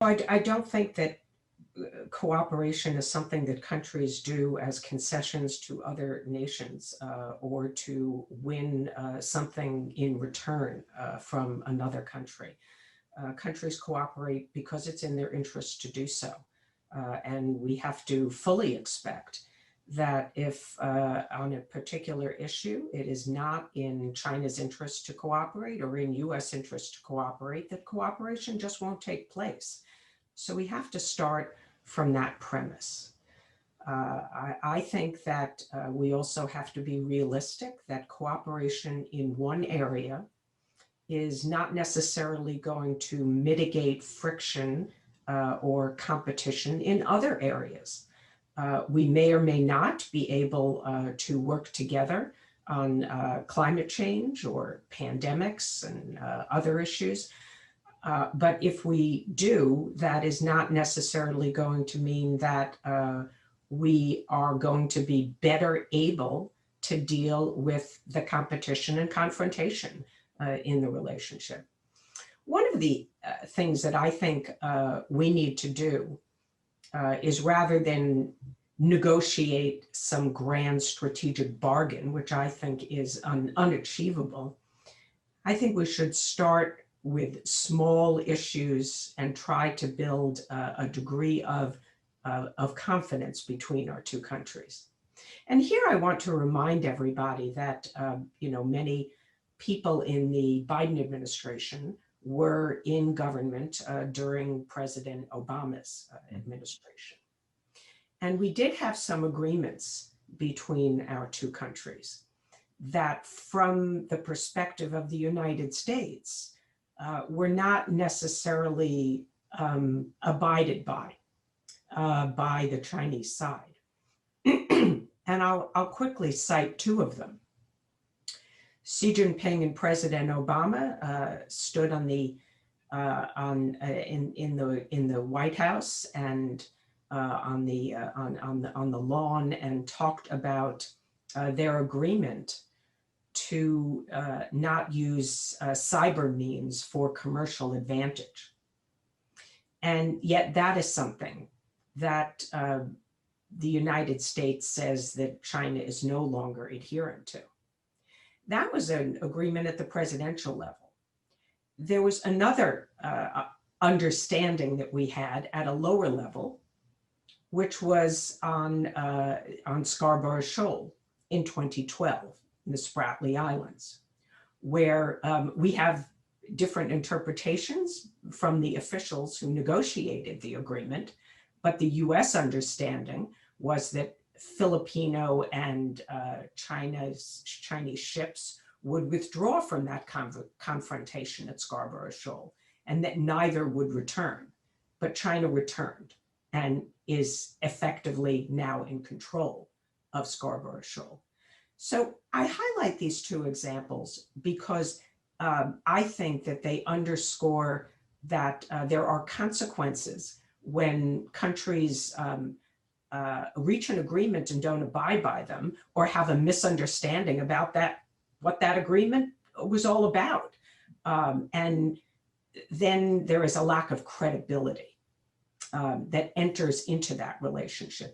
I don't think that cooperation is something that countries do as concessions to other nations or to win something in return from another country. Countries cooperate because it's in their interest to do so. And we have to fully expect that if on a particular issue, it is not in China's interest to cooperate or in US interest to cooperate, that cooperation just won't take place. So we have to start from that premise. I think that we also have to be realistic that cooperation in one area is not necessarily going to mitigate friction or competition in other areas. We may or may not be able to work together on climate change or pandemics and other issues. But if we do, that is not necessarily going to mean that we are going to be better able to deal with the competition and confrontation in the relationship. One of the things that I think we need to do is, rather than negotiate some grand strategic bargain, which I think is unachievable, I think we should start with small issues and try to build a degree of confidence between our two countries. And here I want to remind everybody that many people in the Biden administration were in government during President Obama's administration. And we did have some agreements between our two countries that, from the perspective of the United States, were not necessarily abided by the Chinese side. And I'll quickly cite two of them. Xi Jinping and President Obama stood on the in the White House and on the lawn and talked about their agreement to not use cyber means for commercial advantage. And yet that is something that the United States says that China is no longer adherent to. That was an agreement at the presidential level. There was another understanding that we had at a lower level, which was on Scarborough Shoal in 2012, in the Spratly Islands, where we have different interpretations from the officials who negotiated the agreement, but the US understanding was that Filipino and Chinese ships would withdraw from that confrontation at Scarborough Shoal, and that neither would return. But China returned and is effectively now in control of Scarborough Shoal. So I highlight these two examples because I think that they underscore that there are consequences when countries reach an agreement and don't abide by them, or have a misunderstanding about what that agreement was all about. And then there is a lack of credibility that enters into that relationship.